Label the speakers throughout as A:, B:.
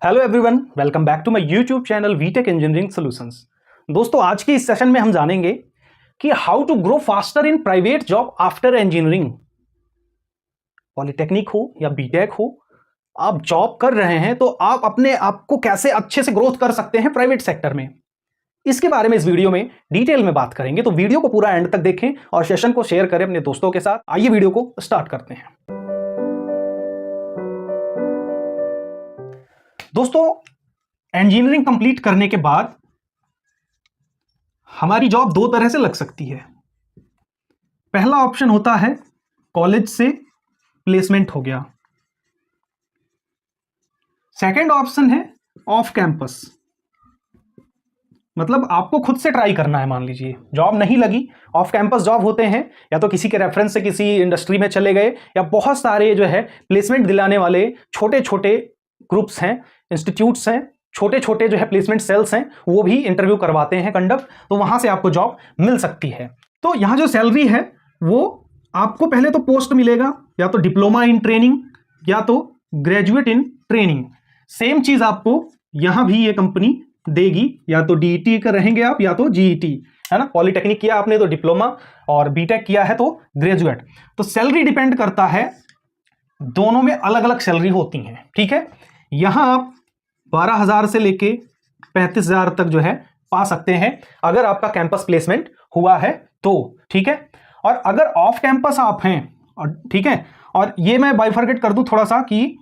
A: Hello everyone, welcome back to my YouTube channel VTech engineering solutions. दोस्तों, आज के इस सेशन में हम जानेंगे कि how to grow faster in private job after engineering. Polytechnic हो या बीटेक हो, आप जॉब कर रहे हैं तो आप अपने आप को कैसे अच्छे से ग्रोथ कर सकते हैं प्राइवेट सेक्टर में, इसके बारे में इस वीडियो में डिटेल में बात करेंगे। तो वीडियो को पूरा एंड तक देखें और सेशन को शेयर करें अपने दोस्तों के साथ। आइए वीडियो को स्टार्ट करते हैं। दोस्तों, इंजीनियरिंग कंप्लीट करने के बाद हमारी जॉब दो तरह से लग सकती है। पहला ऑप्शन होता है कॉलेज से प्लेसमेंट हो गया। सेकंड ऑप्शन है ऑफ कैंपस, मतलब आपको खुद से ट्राई करना है। मान लीजिए जॉब नहीं लगी, ऑफ कैंपस जॉब होते हैं, या तो किसी के रेफरेंस से किसी इंडस्ट्री में चले गए, या बहुत सारे जो है प्लेसमेंट दिलाने वाले छोटे छोटे ग्रुप्स हैं, इंस्टीट्यूट्स हैं, छोटे छोटे जो है प्लेसमेंट सेल्स हैं, वो भी इंटरव्यू करवाते हैं कंडक्ट, तो वहां से आपको जॉब मिल सकती है। तो यहां जो सैलरी है वो आपको पहले तो पोस्ट मिलेगा, या तो डिप्लोमा इन ट्रेनिंग या तो ग्रेजुएट इन ट्रेनिंग। सेम चीज आपको यहां भी ये कंपनी देगी, या तो डीईटी कर रहेंगे आप या तो जीईटी, है ना। पॉलिटेक्निक किया आपने तो डिप्लोमा, और बीटेक किया है तो ग्रेजुएट। तो सैलरी डिपेंड करता है, दोनों में अलग अलग सैलरी होती हैं, ठीक है। यहां आप 12,000 से लेके 35,000 तक जो है पा सकते हैं अगर आपका कैंपस प्लेसमेंट हुआ है तो, ठीक है। और अगर ऑफ कैंपस आप हैं, और ठीक है, और ये मैं बाइफरकेट कर दूं थोड़ा सा कि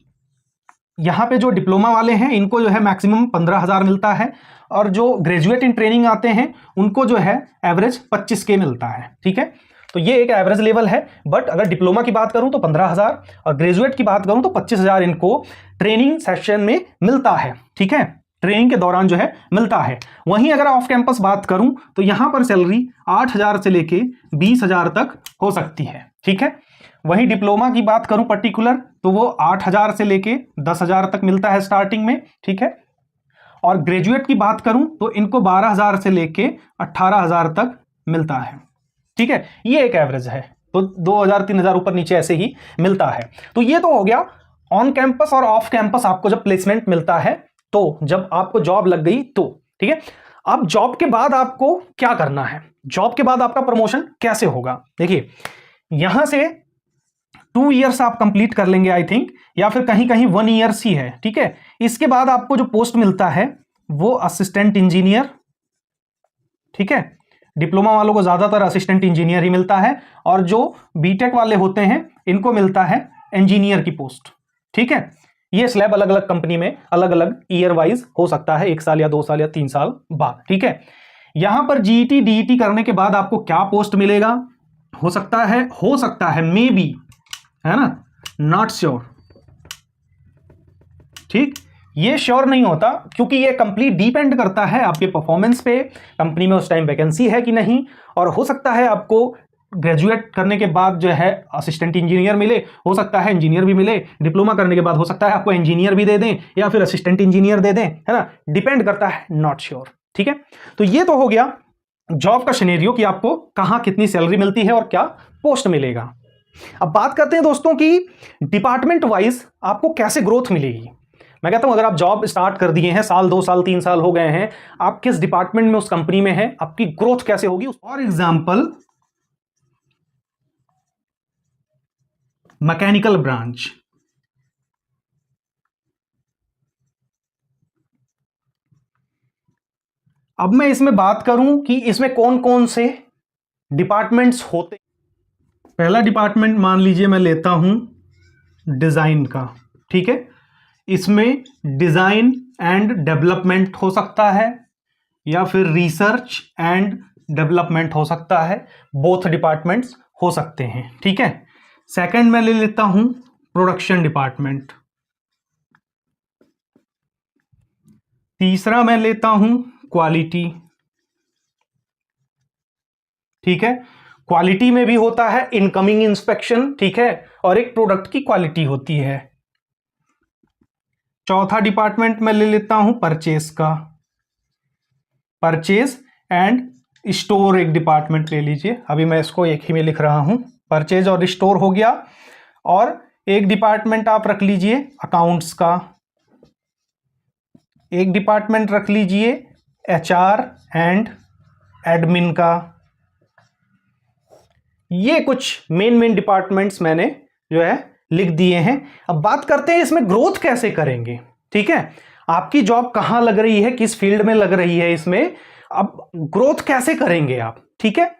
A: यहां पे जो डिप्लोमा वाले हैं इनको जो है मैक्सिमम 15,000 मिलता है, और जो ग्रेजुएट इन ट्रेनिंग आते हैं उनको जो है एवरेज 25K मिलता है, ठीक है। तो ये एक एवरेज लेवल है। बट अगर डिप्लोमा की बात करूं तो 15,000, और ग्रेजुएट की बात करूं तो 25,000 इनको ट्रेनिंग सेशन में मिलता है, ठीक है। ट्रेनिंग के दौरान जो है मिलता है। वहीं अगर ऑफ कैंपस बात करूं तो यहां पर सैलरी 8,000 से लेके 20,000 तक हो सकती है, ठीक है। वहीं डिप्लोमा की बात करूं पर्टिकुलर तो वो 8,000 से लेके 10,000 तक मिलता है स्टार्टिंग में, ठीक है। और ग्रेजुएट की बात करूं तो इनको 12,000 से लेके 18,000 तक मिलता है, ठीक है। ये एक एवरेज है, तो 2,000-3,000 ऊपर नीचे ऐसे ही मिलता है। तो ये तो हो गया ऑन कैंपस और ऑफ कैंपस आपको जब प्लेसमेंट मिलता है, तो जब आपको जॉब लग गई तो, ठीक है। अब जॉब के बाद आपको क्या करना है, जॉब के बाद आपका प्रमोशन कैसे होगा। देखिए, यहां से 2 ईयर्स आप कंप्लीट कर लेंगे आई थिंक, या फिर कहीं कहीं 1 ईयर्स ही है, ठीक है। इसके बाद आपको जो पोस्ट मिलता है वो असिस्टेंट इंजीनियर, ठीक है। डिप्लोमा वालों को ज्यादातर असिस्टेंट इंजीनियर ही मिलता है, और जो बीटेक वाले होते हैं इनको मिलता है इंजीनियर की पोस्ट, ठीक है। ये स्लैब अलग अलग कंपनी में अलग अलग ईयर वाइज हो सकता है, 1 साल या 2 साल या 3 साल बाद, ठीक है। यहां पर जीईटी डीईटी करने के बाद आपको क्या पोस्ट मिलेगा, हो सकता है मे बी, है ना, नॉट श्योर, ठीक। ये श्योर नहीं होता, क्योंकि ये कंप्लीट डिपेंड करता है आपके परफॉर्मेंस पे, कंपनी में उस टाइम वैकेंसी है कि नहीं। और हो सकता है आपको ग्रेजुएट करने के बाद जो है असिस्टेंट इंजीनियर मिले, हो सकता है इंजीनियर भी मिले, डिप्लोमा करने के बाद हो सकता है आपको इंजीनियर भी दे दें या फिर असिस्टेंट इंजीनियर दे दें, है ना। डिपेंड करता है, नॉट श्योर, ठीक है। तो ये तो हो गया जॉब का सिनेरियो कि आपको कहां कितनी सैलरी मिलती है और क्या पोस्ट मिलेगा। अब बात करते हैं दोस्तों कि डिपार्टमेंट वाइज आपको कैसे ग्रोथ मिलेगी। मैं कहता हूं अगर आप जॉब स्टार्ट कर दिए हैं, साल 2 साल 3 साल हो गए हैं, आप किस डिपार्टमेंट में उस कंपनी में हैं, आपकी ग्रोथ कैसे होगी। फॉर एग्जांपल मैकेनिकल ब्रांच, अब मैं इसमें बात करूं कि इसमें कौन कौन से डिपार्टमेंट्स होते। पहला डिपार्टमेंट मान लीजिए मैं लेता हूं डिजाइन का, ठीक है। इसमें डिजाइन एंड डेवलपमेंट हो सकता है, या फिर रिसर्च एंड डेवलपमेंट हो सकता है, बोथ डिपार्टमेंट्स हो सकते हैं, ठीक है। सेकंड मैं ले लेता हूं प्रोडक्शन डिपार्टमेंट। तीसरा मैं लेता हूं क्वालिटी, ठीक है। क्वालिटी में भी होता है इनकमिंग इंस्पेक्शन, ठीक है, और एक प्रोडक्ट की क्वालिटी होती है। चौथा डिपार्टमेंट मैं ले लेता हूं परचेस का, परचेस एंड स्टोर एक डिपार्टमेंट ले लीजिए, अभी मैं इसको एक ही में लिख रहा हूं, परचेज और स्टोर हो गया। और एक डिपार्टमेंट आप रख लीजिए अकाउंट्स का, एक डिपार्टमेंट रख लीजिए HR एंड एडमिन का। ये कुछ मेन डिपार्टमेंट्स मैंने जो है लिख दिए हैं। अब बात करते हैं इसमें ग्रोथ कैसे करेंगे। ठीक है, आपकी जॉब कहां लग रही है, किस फील्ड में लग रही है, इसमें अब ग्रोथ कैसे करेंगे आप। ठीक है,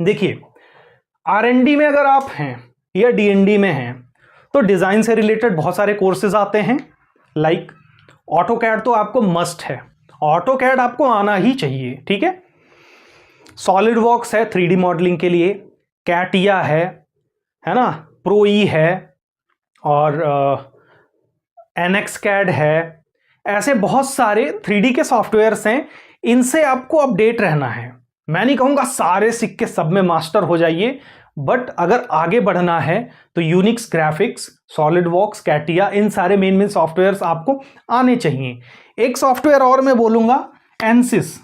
A: देखिए R&D में अगर आप हैं या D&D में हैं तो डिजाइन से रिलेटेड बहुत सारे कोर्सेज आते हैं। लाइक ऑटोकैड तो आपको मस्ट है, ऑटोकैड आपको आना ही चाहिए। ठीक है, सॉलिडवर्क्स है 3D मॉडलिंग के लिए, कैटिया है ना, प्रो-ई है, और NXCAD है। ऐसे बहुत सारे 3D के सॉफ्टवेयर्स हैं, इनसे आपको अपडेट रहना है। मैं नहीं कहूंगा सारे सिक्के सब में मास्टर हो जाइए, बट अगर आगे बढ़ना है तो यूनिक्स ग्राफिक्स, सॉलिडवर्क्स, कैटिया, इन सारे मेन सॉफ्टवेयर्स आपको आने चाहिए। एक सॉफ्टवेयर और मैं बोलूंगा एनसिस।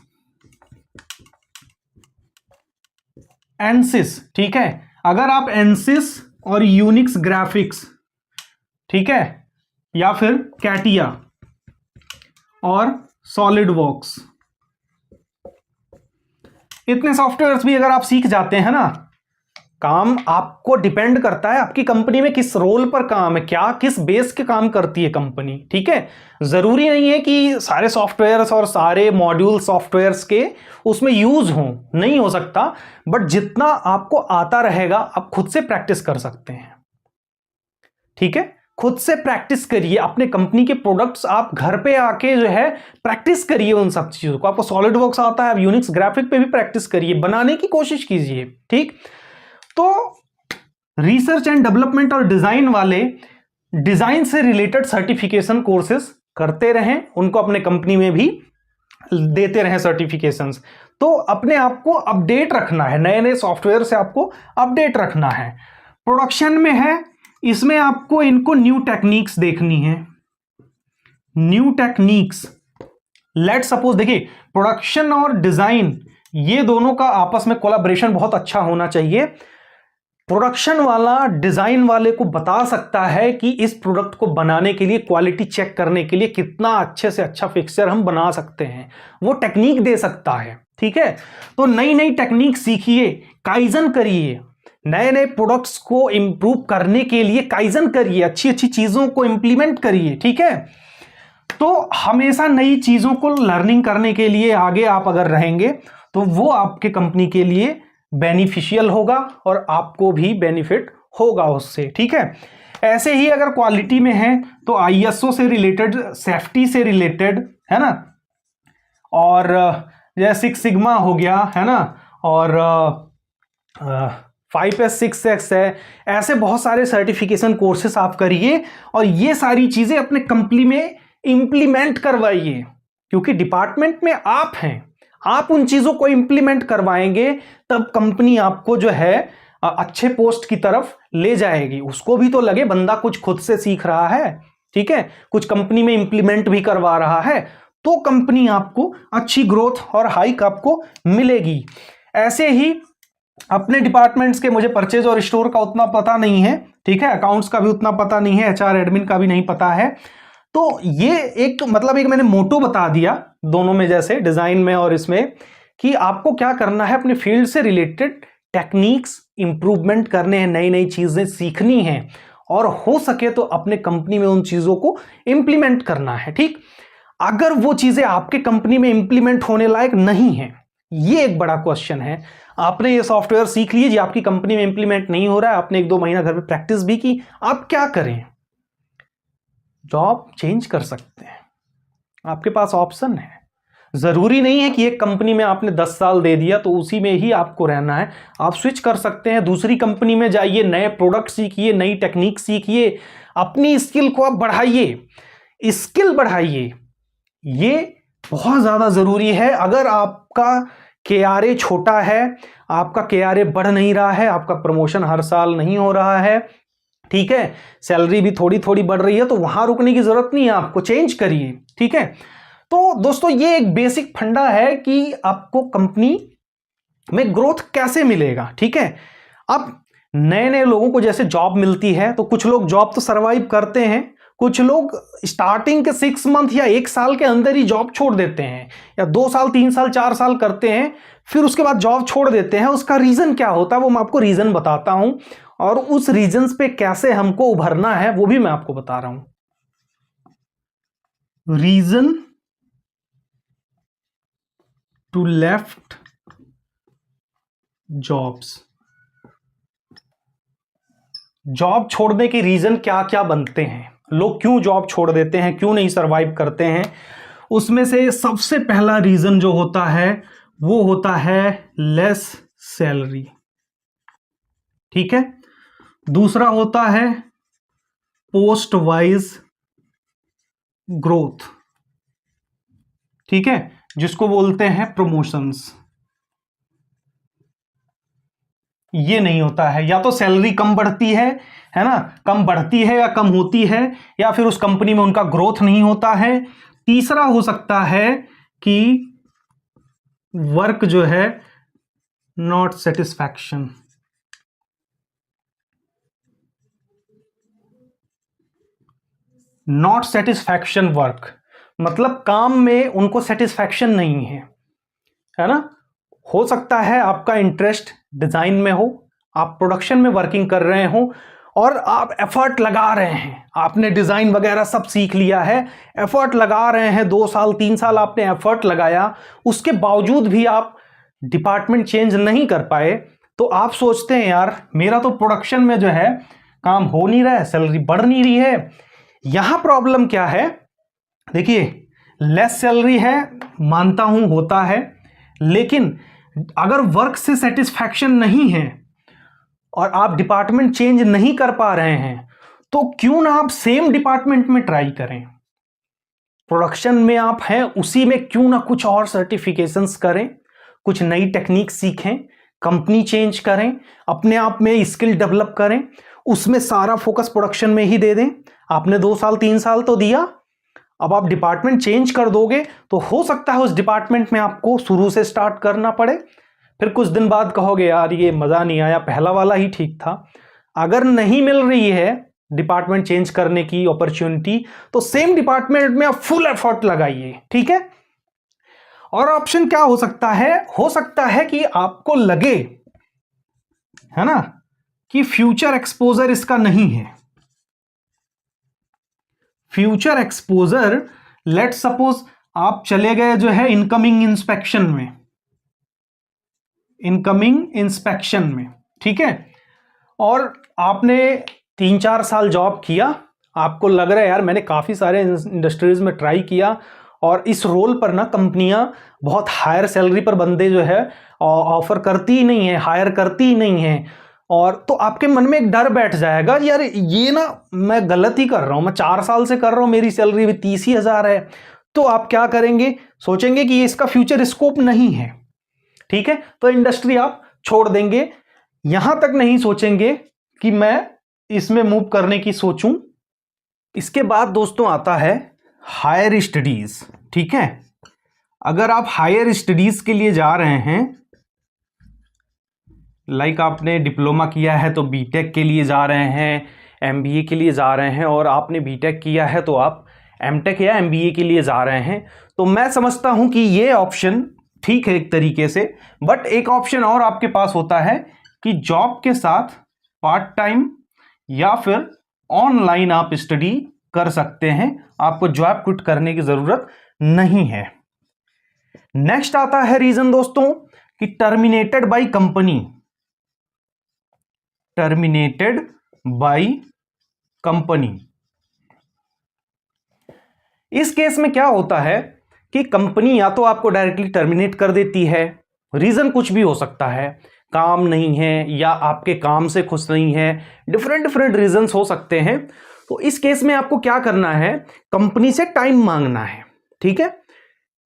A: ठीक है, अगर आप एनसिस और यूनिक्स ग्राफिक्स, ठीक है, या फिर कैटिया और सॉलिडवर्क्स, इतने सॉफ्टवेयर्स भी अगर आप सीख जाते हैं ना, काम आपको डिपेंड करता है आपकी कंपनी में किस रोल पर काम है, क्या किस बेस के काम करती है कंपनी। ठीक है, जरूरी नहीं है कि सारे सॉफ्टवेयर्स और सारे मॉड्यूल सॉफ्टवेयर्स के उसमें यूज हों, नहीं हो सकता, बट जितना आपको आता रहेगा आप खुद से प्रैक्टिस कर सकते हैं। ठीक है, खुद से प्रैक्टिस करिए, अपने कंपनी के प्रोडक्ट्स आप घर पे आके जो है प्रैक्टिस करिए उन सब चीजों को। आपको सॉलिडवर्क्स आता है, आप यूनिक्स ग्राफिक पे भी प्रैक्टिस करिए, बनाने की कोशिश कीजिए। ठीक, तो रिसर्च एंड डेवलपमेंट और डिजाइन वाले डिजाइन से रिलेटेड सर्टिफिकेशन कोर्सेज करते रहें, उनको अपने कंपनी में भी देते रहें सर्टिफिकेशंस। तो अपने आप को अपडेट रखना है, नए नए सॉफ्टवेयर से आपको अपडेट रखना है। प्रोडक्शन में है, इसमें आपको इनको न्यू टेक्निक्स देखनी है, न्यू टेक्निक्स। लेट सपोज देखिए, प्रोडक्शन और डिजाइन ये दोनों का आपस में कोलैबोरेशन बहुत अच्छा होना चाहिए। प्रोडक्शन वाला डिजाइन वाले को बता सकता है कि इस प्रोडक्ट को बनाने के लिए, क्वालिटी चेक करने के लिए कितना अच्छे से अच्छा फिक्सचर हम बना सकते हैं, वो टेक्निक दे सकता है। ठीक है, तो नई नई टेक्निक सीखिए, काइजन करिए, नए नए प्रोडक्ट्स को इंप्रूव करने के लिए काइजन करिए, अच्छी अच्छी चीजों को इंप्लीमेंट करिए। ठीक है, तो हमेशा नई चीजों को लर्निंग करने के लिए आगे आप अगर रहेंगे तो वो आपके कंपनी के लिए बेनिफिशियल होगा और आपको भी बेनिफिट होगा उससे। ठीक है, ऐसे ही अगर क्वालिटी में है तो ISO से रिलेटेड, सेफ्टी से रिलेटेड, है ना, और जैसे 6 सिग्मा हो गया, है ना, और 5S 6X है, ऐसे बहुत सारे सर्टिफिकेशन कोर्सेस आप करिए और ये सारी चीजें अपने कंपनी में इंप्लीमेंट करवाइए, क्योंकि डिपार्टमेंट में आप हैं, आप उन चीजों को इंप्लीमेंट करवाएंगे तब कंपनी आपको जो है अच्छे पोस्ट की तरफ ले जाएगी। उसको भी तो लगे बंदा कुछ खुद से सीख रहा है, ठीक है, कुछ कंपनी में इंप्लीमेंट भी करवा रहा है, तो कंपनी आपको अच्छी ग्रोथ और हाइक आपको मिलेगी। ऐसे ही अपने डिपार्टमेंट्स के मुझे परचेज और स्टोर का उतना पता नहीं है, ठीक है, अकाउंट्स का भी उतना पता नहीं है, HR एडमिन का भी नहीं पता है। तो ये एक मतलब एक मैंने मोटो बता दिया दोनों में, जैसे डिजाइन में और इसमें, कि आपको क्या करना है, अपने फील्ड से रिलेटेड टेक्निक्स इंप्रूवमेंट करने हैं, नई नई चीजें सीखनी हैं और हो सके तो अपने कंपनी में उन चीजों को इंप्लीमेंट करना है। ठीक, अगर वो चीजें आपके कंपनी में इंप्लीमेंट होने लायक नहीं है, ये एक बड़ा क्वेश्चन है। आपने ये सॉफ्टवेयर सीख लिए जी, आपकी कंपनी में इंप्लीमेंट नहीं हो रहा है, आपने 1-2 महीना घर पे प्रैक्टिस भी की, आप क्या करें? जॉब चेंज कर सकते हैं, आपके पास ऑप्शन है। जरूरी नहीं है कि एक कंपनी में आपने 10 साल दे दिया तो उसी में ही आपको रहना है, आप स्विच कर सकते हैं, दूसरी कंपनी में जाइए, नए प्रोडक्ट सीखिए, नई टेक्निक सीखिए, अपनी स्किल को आप बढ़ाइए, स्किल बढ़ाइए, ये बहुत ज्यादा जरूरी है। अगर आपका KRA छोटा है, आपका KRA बढ़ नहीं रहा है, आपका प्रमोशन हर साल नहीं हो रहा है, ठीक है, सैलरी भी थोड़ी थोड़ी बढ़ रही है, तो वहां रुकने की जरूरत नहीं है, आपको चेंज करिए। ठीक है, तो दोस्तों ये एक बेसिक फंडा है कि आपको कंपनी में ग्रोथ कैसे मिलेगा। ठीक है, अब नए नए लोगों को जैसे जॉब मिलती है तो कुछ लोग जॉब तो सरवाइव करते हैं, कुछ लोग स्टार्टिंग के 6 मंथ या 1 साल के अंदर ही जॉब छोड़ देते हैं, या 2 साल 3 साल 4 साल करते हैं, फिर उसके बाद जॉब छोड़ देते हैं। उसका रीजन क्या होता है वो मैं आपको रीजन बताता हूं, और उस रीजंस पे कैसे हमको उभरना है वो भी मैं आपको बता रहा हूं। Reason to left jobs, job छोड़ने के रीजन क्या क्या बनते हैं, लोग क्यों जॉब छोड़ देते हैं, क्यों नहीं सरवाइव करते हैं। उसमें से सबसे पहला रीजन जो होता है वो होता है लेस सैलरी, ठीक है। दूसरा होता है पोस्ट वाइज ग्रोथ, ठीक है, जिसको बोलते हैं प्रमोशंस। ये नहीं होता है, या तो सैलरी कम बढ़ती है ना, कम बढ़ती है या कम होती है, या फिर उस कंपनी में उनका ग्रोथ नहीं होता है। तीसरा हो सकता है कि वर्क जो है not satisfaction, not satisfaction work, मतलब काम में उनको सेटिस्फैक्शन नहीं है ना। हो सकता है आपका इंटरेस्ट डिजाइन में हो, आप प्रोडक्शन में वर्किंग कर रहे हो और आप एफर्ट लगा रहे हैं, आपने डिजाइन वगैरह सब सीख लिया है, एफर्ट लगा रहे हैं, 2 साल 3 साल आपने एफर्ट लगाया, उसके बावजूद भी आप डिपार्टमेंट चेंज नहीं कर पाए, तो आप सोचते हैं यार मेरा तो प्रोडक्शन में जो है काम हो नहीं रहा है, सैलरी बढ़ नहीं रही है। यहां प्रॉब्लम क्या है, देखिए लेस सैलरी है मानता हूं होता है, लेकिन अगर वर्क से सेटिस्फैक्शन नहीं है और आप डिपार्टमेंट चेंज नहीं कर पा रहे हैं, तो क्यों ना आप सेम डिपार्टमेंट में ट्राई करें। प्रोडक्शन में आप हैं उसी में क्यों ना कुछ और सर्टिफिकेशंस करें, कुछ नई टेक्निक सीखें, कंपनी चेंज करें, अपने आप में स्किल डेवलप करें, उसमें सारा फोकस प्रोडक्शन में ही दे दें। आपने 2 साल 3 साल तो दिया, अब आप डिपार्टमेंट चेंज कर दोगे तो हो सकता है उस डिपार्टमेंट में आपको शुरू से स्टार्ट करना पड़े, फिर कुछ दिन बाद कहोगे यार ये मजा नहीं आया, पहला वाला ही ठीक था। अगर नहीं मिल रही है डिपार्टमेंट चेंज करने की अपॉर्चुनिटी, तो सेम डिपार्टमेंट में आप फुल एफर्ट लगाइए, ठीक है। और ऑप्शन क्या हो सकता है कि आपको लगे, है ना, कि फ्यूचर एक्सपोजर इसका नहीं है। फ्यूचर एक्सपोजर, लेट सपोज आप चले गए जो है इनकमिंग इंस्पेक्शन में, ठीक है, और आपने 3-4 साल जॉब किया, आपको लग रहा है यार मैंने काफी सारे इंडस्ट्रीज में ट्राई किया और इस रोल पर ना कंपनियां बहुत हायर सैलरी पर बंदे जो है ऑफर करती ही नहीं है, हायर करती ही नहीं है, और तो आपके मन में एक डर बैठ जाएगा यार ये ना मैं गलत ही कर रहा हूं, मैं 4 साल से कर रहा हूं, मेरी सैलरी भी 30 ही हजार है। तो आप क्या करेंगे, सोचेंगे कि ये इसका फ्यूचर स्कोप नहीं है, ठीक है, तो इंडस्ट्री आप छोड़ देंगे। यहां तक नहीं सोचेंगे कि मैं इसमें मूव करने की सोचूं। इसके बाद दोस्तों आता है हायर स्टडीज, ठीक है। अगर आप हायर स्टडीज के लिए जा रहे हैं, लाइक आपने डिप्लोमा किया है तो बीटेक के लिए जा रहे हैं, एमबीए के लिए जा रहे हैं, और आपने बीटेक किया है तो आप एमटेक या एमबीए के लिए जा रहे हैं, तो मैं समझता हूं कि ये ऑप्शन ठीक है एक तरीके से। बट एक ऑप्शन और आपके पास होता है कि जॉब के साथ पार्ट टाइम या फिर ऑनलाइन आप स्टडी कर सकते हैं, आपको जॉब क्विट करने की जरूरत नहीं है। नेक्स्ट आता है रीजन दोस्तों कि terminated by company, terminated by company. इस केस में क्या होता है कि कंपनी या तो आपको डायरेक्टली टर्मिनेट कर देती है, रीजन कुछ भी हो सकता है, काम नहीं है या आपके काम से खुश नहीं है, डिफरेंट रीजंस हो सकते हैं। तो इस केस में आपको क्या करना है, कंपनी से टाइम मांगना है, ठीक है।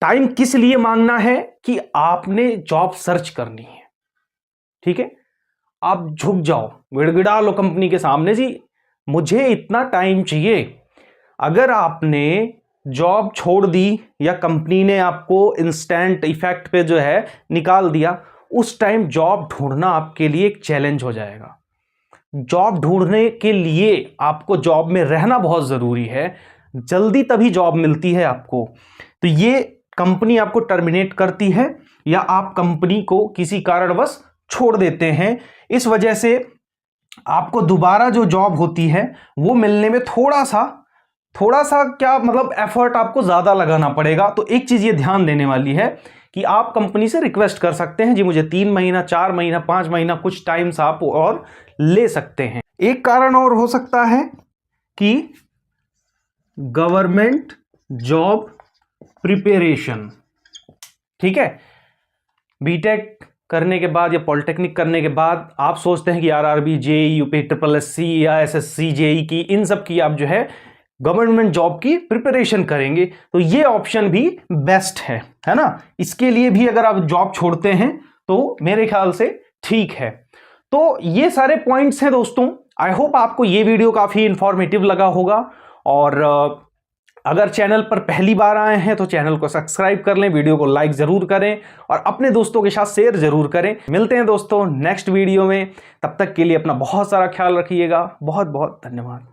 A: टाइम किस लिए मांगना है कि आपने जॉब सर्च करनी है, ठीक है। आप झुक जाओ, गिड़गिड़ा लो कंपनी के सामने, जी मुझे इतना टाइम चाहिए। अगर आपने जॉब छोड़ दी या कंपनी ने आपको इंस्टेंट इफेक्ट पे जो है निकाल दिया, उस टाइम जॉब ढूंढना आपके लिए एक चैलेंज हो जाएगा। जॉब ढूंढने के लिए आपको जॉब में रहना बहुत ज़रूरी है, जल्दी तभी जॉब मिलती है आपको। तो ये कंपनी आपको टर्मिनेट करती है या आप कंपनी को किसी कारणवश छोड़ देते हैं, इस वजह से आपको दोबारा जो जॉब होती है वो मिलने में थोड़ा सा क्या मतलब एफर्ट आपको ज़्यादा लगाना पड़ेगा। तो एक चीज़ ये ध्यान देने वाली है कि आप कंपनी से रिक्वेस्ट कर सकते हैं जी मुझे 3 महीना, 4 महीना, 5 महीना कुछ टाइम्स आप और ले सकते हैं। एक कारण और हो सकता है कि गवर्नमेंट जॉब प्रिपरेशन, ठीक है, बीटेक करने के बाद या पॉलिटेक्निक करने के बाद आप सोचते हैं कि RRB, JEE, UP, triple SC या एसएससी, जेईई की, इन सब की आप जो है गवर्नमेंट जॉब की प्रिपरेशन करेंगे, तो ये ऑप्शन भी बेस्ट है ना। इसके लिए भी अगर आप जॉब छोड़ते हैं तो मेरे ख्याल से ठीक है। तो ये सारे पॉइंट्स हैं दोस्तों। आई होप आपको ये वीडियो काफी इंफॉर्मेटिव लगा होगा, और अगर चैनल पर पहली बार आए हैं तो चैनल को सब्सक्राइब कर लें, वीडियो को लाइक जरूर करें और अपने दोस्तों के साथ शेयर जरूर करें। मिलते हैं दोस्तों नेक्स्ट वीडियो में, तब तक के लिए अपना बहुत सारा ख्याल रखिएगा। बहुत बहुत धन्यवाद।